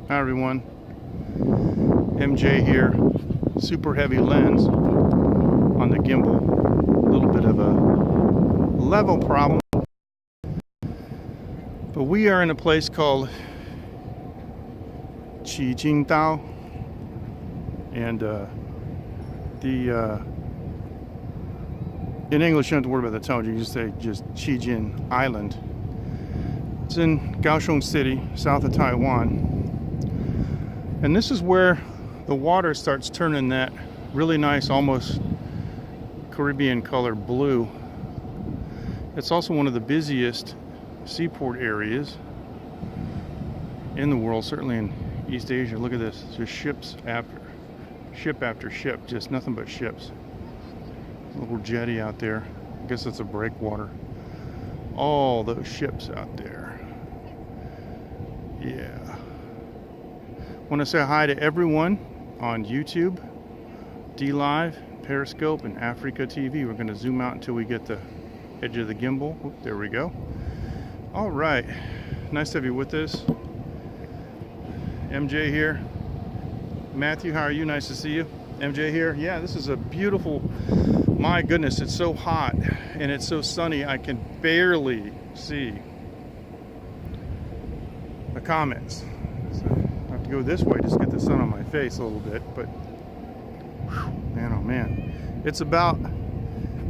Hi everyone, MJ here. Super heavy lens on the gimbal. A little bit of a level problem. But we are in a place called Qingdao, and in English you don't have to worry about the tone. You just say just Jin Island. It's in Gaoxiong City, south of Taiwan. And this is where the water starts turning that really nice, almost Caribbean color blue. It's also one of the busiest seaport areas in the world, certainly in East Asia. Look at this, just ship after ship, just nothing but ships. A little jetty out there. I guess it's a breakwater. All those ships out there. Yeah. Want to say hi to everyone on YouTube, D-Live, Periscope, and Africa TV. We're going to zoom out until we get the edge of the gimbal. Oop, there we go. All right. Nice to have you with us. MJ here. Matthew, how are you? Nice to see you. MJ here. Yeah, this is a beautiful... My goodness, it's so hot and it's so sunny, I can barely see the comments. So I have to go this way just to get the sun on my face a little bit, but whew, man, oh man. It's about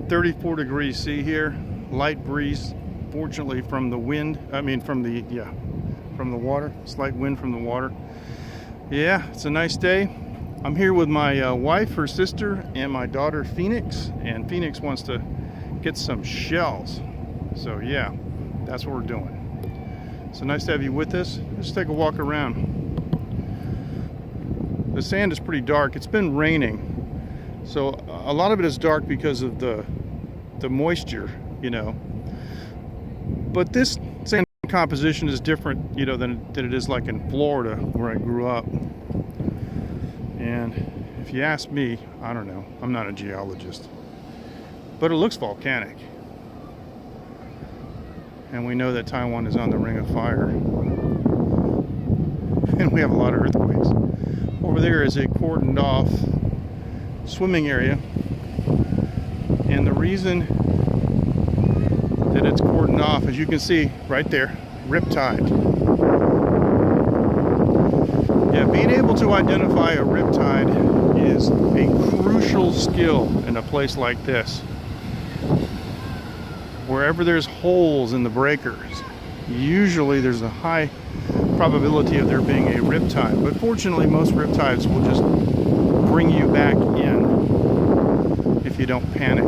34 degrees C here, light breeze, fortunately from the wind, from the water, slight wind from the water. Yeah, it's a nice day. I'm here with my wife, her sister, and my daughter Phoenix, and Phoenix wants to get some shells. So yeah, that's what we're doing. So nice to have you with us. Let's take a walk around. The sand is pretty dark. It's been raining, so a lot of it is dark because of the moisture, you know. But this sand composition is different, you know, than it is like in Florida where I grew up. And if you ask me, I don't know, I'm not a geologist, but it looks volcanic. And we know that Taiwan is on the ring of fire. And we have a lot of earthquakes. Over there is a cordoned off swimming area. And the reason that it's cordoned off, as you can see right there, riptide. Yeah, being able to identify a riptide is a crucial skill in a place like this. Wherever there's holes in the breakers, usually there's a high probability of there being a riptide. But fortunately, most riptides will just bring you back in if you don't panic.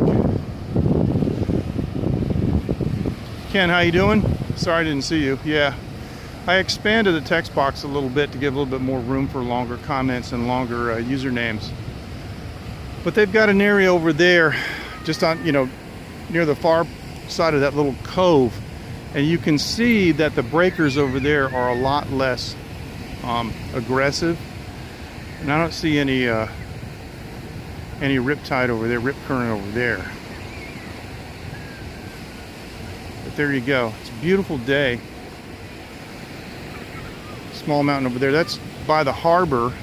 Ken, how you doing? Sorry I didn't see you. Yeah. I expanded the text box a little bit to give a little bit more room for longer comments and longer usernames. But they've got an area over there, just on, you know, near the far side of that little cove, and you can see that the breakers over there are a lot less aggressive, and I don't see any riptide over there, rip current over there. But there you go. It's a beautiful day. Small mountain over there, that's by the harbor.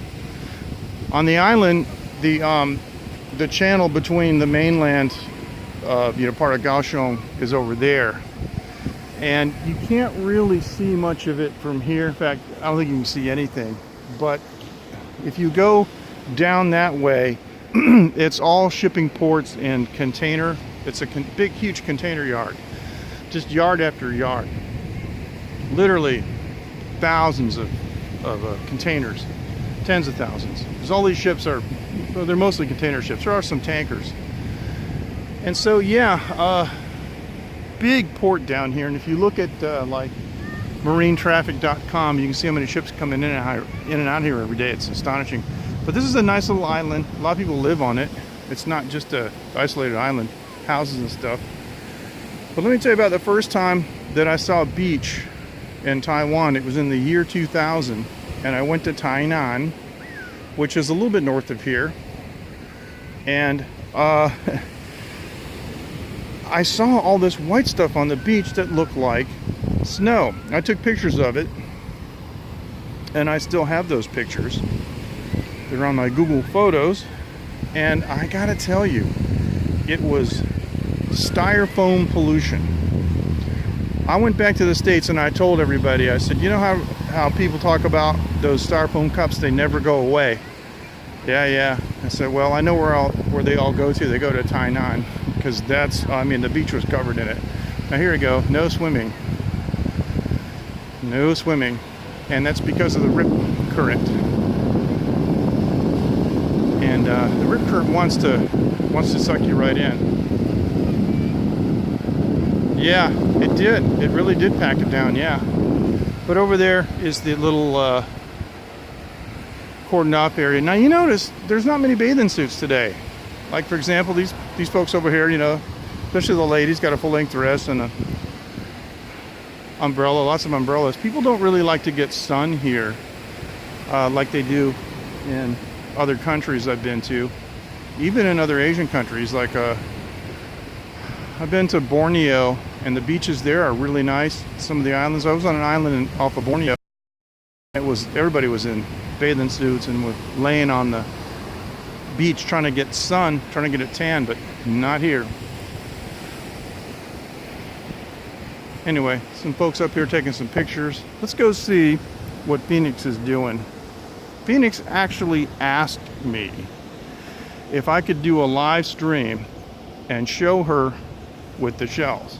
On the island, the channel between the mainland, you know, part of Gaoxiong is over there, and you can't really see much of it from here. In fact, I don't think you can see anything. But if you go down that way, it's all shipping ports and container. It's a big, huge container yard, just yard after yard, literally thousands of containers, tens of thousands. Because all these ships are, well, they're mostly container ships. There are some tankers. And so, yeah, big port down here. And if you look at like marinetraffic.com, you can see how many ships come in and out here every day. It's astonishing. But this is a nice little island. A lot of people live on it. It's not just a isolated island, houses and stuff. But let me tell you about the first time that I saw a beach in Taiwan. It was in the year 2000, and I went to Tainan, which is a little bit north of here, and I saw all this white stuff on the beach that looked like snow. I took pictures of it, and I still have those pictures. They're on my Google Photos, and I gotta tell you, it was styrofoam pollution. I went back to the States and I told everybody, I said, you know how people talk about those styrofoam cups, they never go away. Yeah. I said, well, I know where they all go to. They go to Taiwan, because the beach was covered in it. Now here we go, no swimming. No swimming. And that's because of the rip current. And the rip current wants to suck you right in. Yeah, it did. It really did pack it down, yeah. But over there is the little cordoned off area. Now you notice there's not many bathing suits today. Like for example, these folks over here, you know, especially the ladies, got a full-length dress and a umbrella, lots of umbrellas. People don't really like to get sun here like they do in other countries I've been to. Even in other Asian countries, like I've been to Borneo, and the beaches there are really nice. Some of the islands. I was on an island off of Borneo. Everybody was in bathing suits and was laying on the beach trying to get sun, trying to get it tan, but not here. Anyway, some folks up here taking some pictures. Let's go see what Phoenix is doing. Phoenix actually asked me if I could do a live stream and show her with the shells.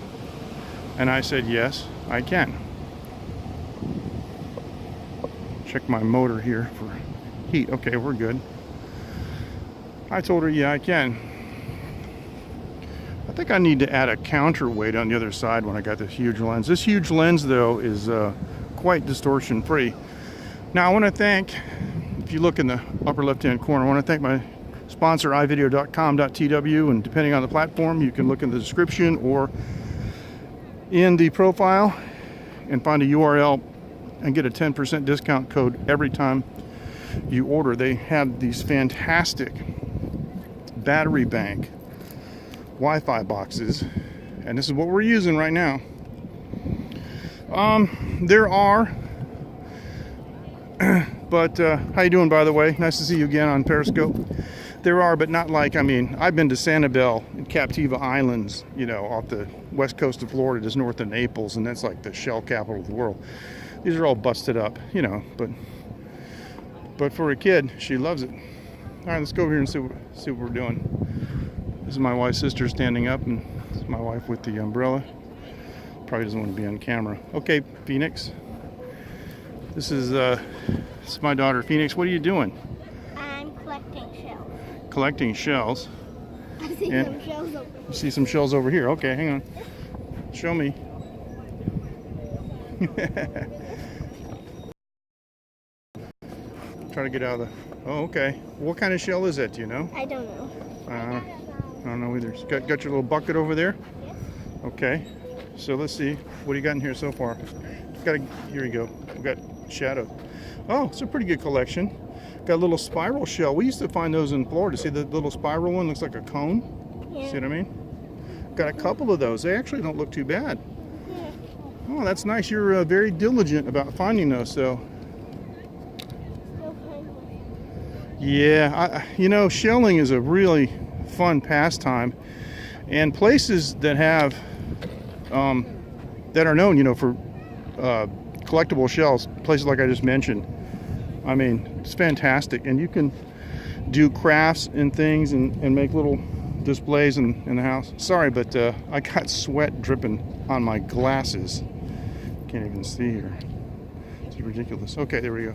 And I said, yes, I can. Check my motor here for heat. Okay, we're good. I told her, yeah, I can. I think I need to add a counterweight on the other side when I got this huge lens. This huge lens, though, is quite distortion free. Now, I want to thank, if you look in the upper left-hand corner, I want to thank my sponsor, ivideo.com.tw, and depending on the platform, you can look in the description or in the profile and find a URL and get a 10% discount code every time you order. They have these fantastic battery bank Wi-Fi boxes, and this is what we're using right now. There are but how you doing, by the way? Nice to see you again on Periscope. There are, but not like, I've been to Sanibel and Captiva Islands, you know, off the west coast of Florida, just north of Naples, and that's like the shell capital of the world. These are all busted up, you know, but for a kid, she loves it. All right, let's go over here and see what we're doing. This is my wife's sister standing up, and this is my wife with the umbrella. Probably doesn't want to be on camera. Okay, Phoenix. This is my daughter, Phoenix. What are you doing? I'm collecting shells. Collecting shells. I see some shells over here. You see some shells over here. Okay, hang on. Show me. Try to get out of the... Oh, okay. What kind of shell is that? Do you know? I don't know. I don't know either. Got your little bucket over there? Yes. Okay. So let's see. What do you got in here so far? Here you go. We got shadow. Oh, it's a pretty good collection. Got a little spiral shell. We used to find those in Florida. See the little spiral one? Looks like a cone. Yeah. See what I mean? Got a couple of those. They actually don't look too bad. Yeah. Oh, that's nice. You're very diligent about finding those. So, yeah, you know, shelling is a really fun pastime, and places that have that are known, you know, for collectible shells, places like I just mentioned. It's fantastic, and you can do crafts and things and make little displays in the house. Sorry, but I got sweat dripping on my glasses. Can't even see here. It's ridiculous. Okay, there we go.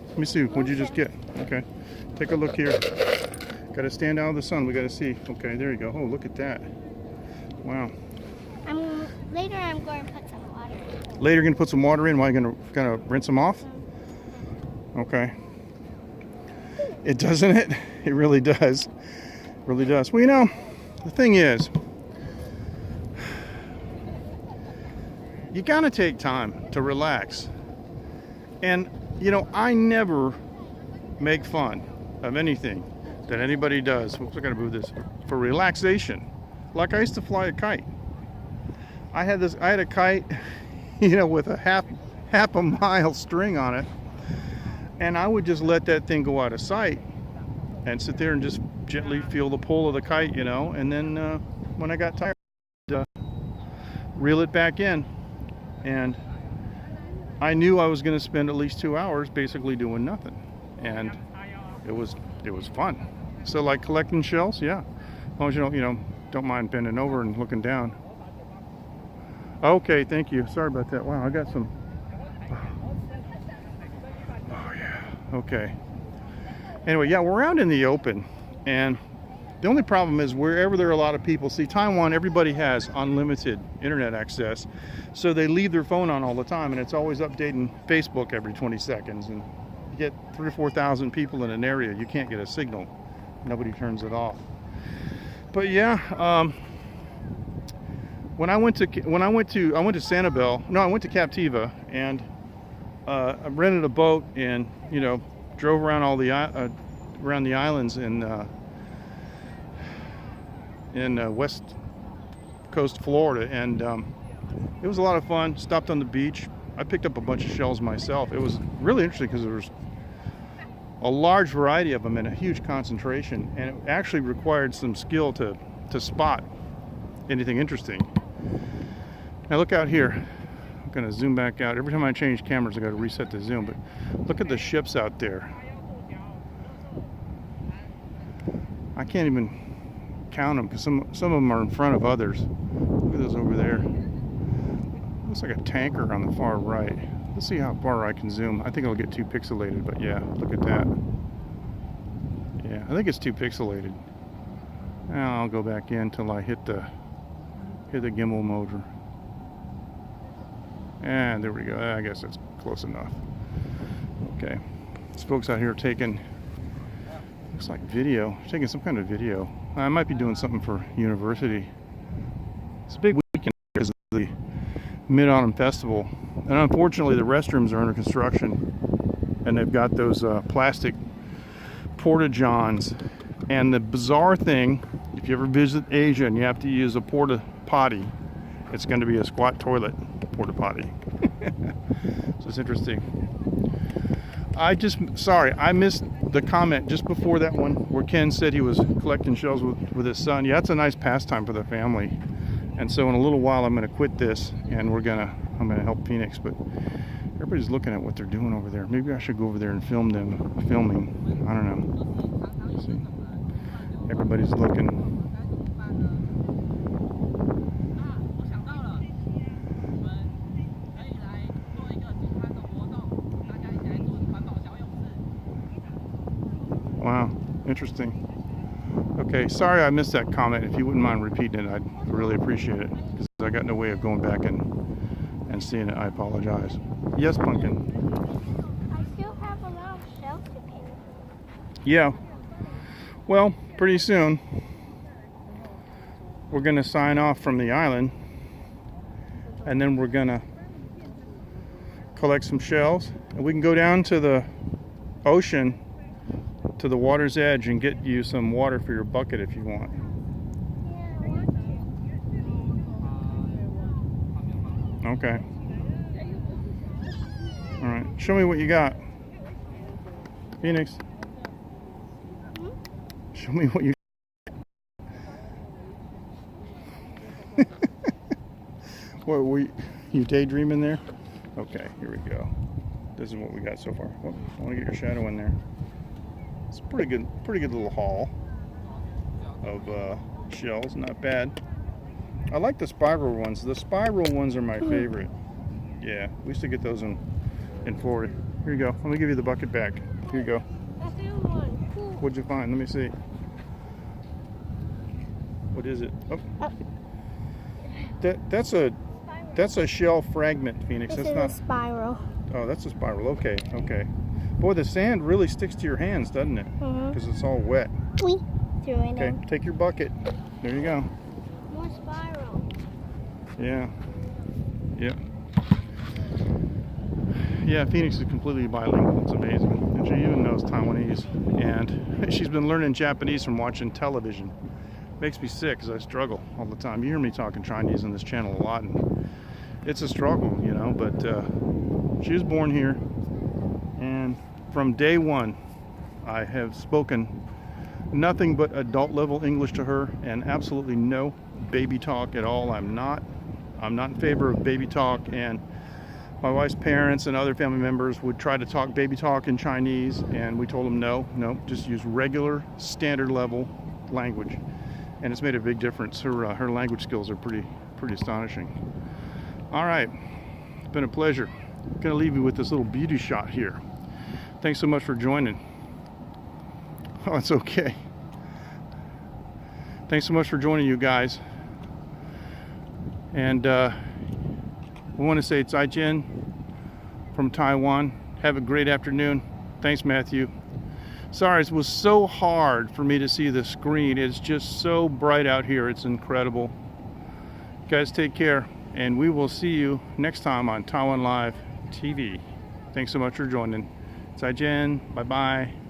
Let me see. What'd you just get? Okay, take a look here. Got to stand out of the sun. We got to see. Okay, there you go. Oh, look at that. Wow. Later I'm going to put some water in. Later you're going to put some water in? Why, you going to rinse them off? Okay. It doesn't it? It really does. It really does. Well, you know, the thing is, you got to take time to relax. And, you know, I never make fun of anything that anybody does. Oops, I got to move this. For relaxation. Like I used to fly a kite. I had a kite, you know, with a half a mile string on it. And I would just let that thing go out of sight and sit there and just gently feel the pull of the kite, you know, and then when I got tired, reel it back in. And I knew I was going to spend at least 2 hours basically doing nothing, and it was fun. So like collecting shells, yeah, as long as you don't mind bending over and looking down. Okay, thank you. Sorry about that. Wow, I got some. Oh yeah. Okay. Anyway, yeah, we're out in the open, and the only problem is wherever there are a lot of people. See, Taiwan, everybody has unlimited internet access, so they leave their phone on all the time, and it's always updating Facebook every 20 seconds. And you get 3,000 or 4,000 people in an area, you can't get a signal. Nobody turns it off. But yeah, I went to Sanibel. No, I went to Captiva, and I rented a boat and drove around all the around the islands in West Coast Florida, and it was a lot of fun. Stopped on the beach. I picked up a bunch of shells myself. It was really interesting because there was a large variety of them in a huge concentration, and it actually required some skill to spot anything interesting. Now look out here. I'm going to zoom back out. Every time I change cameras I got to reset the zoom, but look at the ships out there. I can't even count them because some of them are in front of others. Look at those over there. Looks like a tanker on the far right. Let's see how far I can zoom. I think it'll get too pixelated, but yeah, look at that. Yeah, I think it's too pixelated. Now I'll go back in until I hit the gimbal motor. And there we go. I guess that's close enough. Okay, these folks out here taking, looks like video, taking some kind of video. I might be doing something for university. It's a big weekend because of the Mid-Autumn Festival, and unfortunately the restrooms are under construction, and they've got those plastic porta-johns. And the bizarre thing, if you ever visit Asia and you have to use a porta potty, it's going to be a squat toilet porta potty. So it's interesting. Sorry, I missed the comment just before that one where Ken said he was collecting shells with his son. Yeah, it's a nice pastime for the family. And so in a little while I'm going to quit this, and I'm going to help Phoenix, but everybody's looking at what they're doing over there. Maybe I should go over there and film them filming. I don't know. Let's see. Everybody's looking. Wow, interesting. Okay, sorry I missed that comment. If you wouldn't mind repeating it, I'd really appreciate it, because I got no way of going back and seeing it. I apologize. Yes, Pumpkin. I still have a lot of shells to pick. Yeah. Well, pretty soon we're going to sign off from the island, and then we're going to collect some shells, and we can go down to the ocean, to the water's edge, and get you some water for your bucket if you want. Okay. All right. Show me what you got, Phoenix. Show me what you. What were you daydreaming there? Okay, here we go. This is what we got so far. Oh, I want to get your shadow in there. It's pretty good little haul of shells. Not bad. I like the spiral ones. The spiral ones are my favorite. Yeah, we used to get those in Florida. Here you go. Let me give you the bucket back. Here you go. What'd you find? Let me see. What is it? Oh. That's a shell fragment, Phoenix. This that's is not a spiral. Oh, that's a spiral. Okay, okay. Boy, the sand really sticks to your hands, doesn't it? Because it's all wet. We threw it Okay, in. take your bucket. There you go. More spiral. Yeah. Yep. Yeah, Phoenix is completely bilingual. It's amazing. And she even knows Taiwanese. And she's been learning Japanese from watching television. Makes me sick because I struggle all the time. You hear me talking Chinese on this channel a lot. And it's a struggle, you know, but she was born here, and from day one I have spoken nothing but adult level English to her, and absolutely no baby talk at all. I'm not in favor of baby talk, and my wife's parents and other family members would try to talk baby talk in Chinese, and we told them no, just use regular standard level language, and it's made a big difference. Her language skills are pretty astonishing. All right, it's been a pleasure. I'm gonna leave you with this little beauty shot here. Thanks so much for joining. Oh, it's okay. Thanks so much for joining, you guys. And we want to say it's Jin from Taiwan. Have a great afternoon. Thanks, Matthew. Sorry, it was so hard for me to see the screen. It's just so bright out here. It's incredible. Guys, take care, and we will see you next time on Taiwan Live TV. Thanks so much for joining. It's Jin. Bye-bye.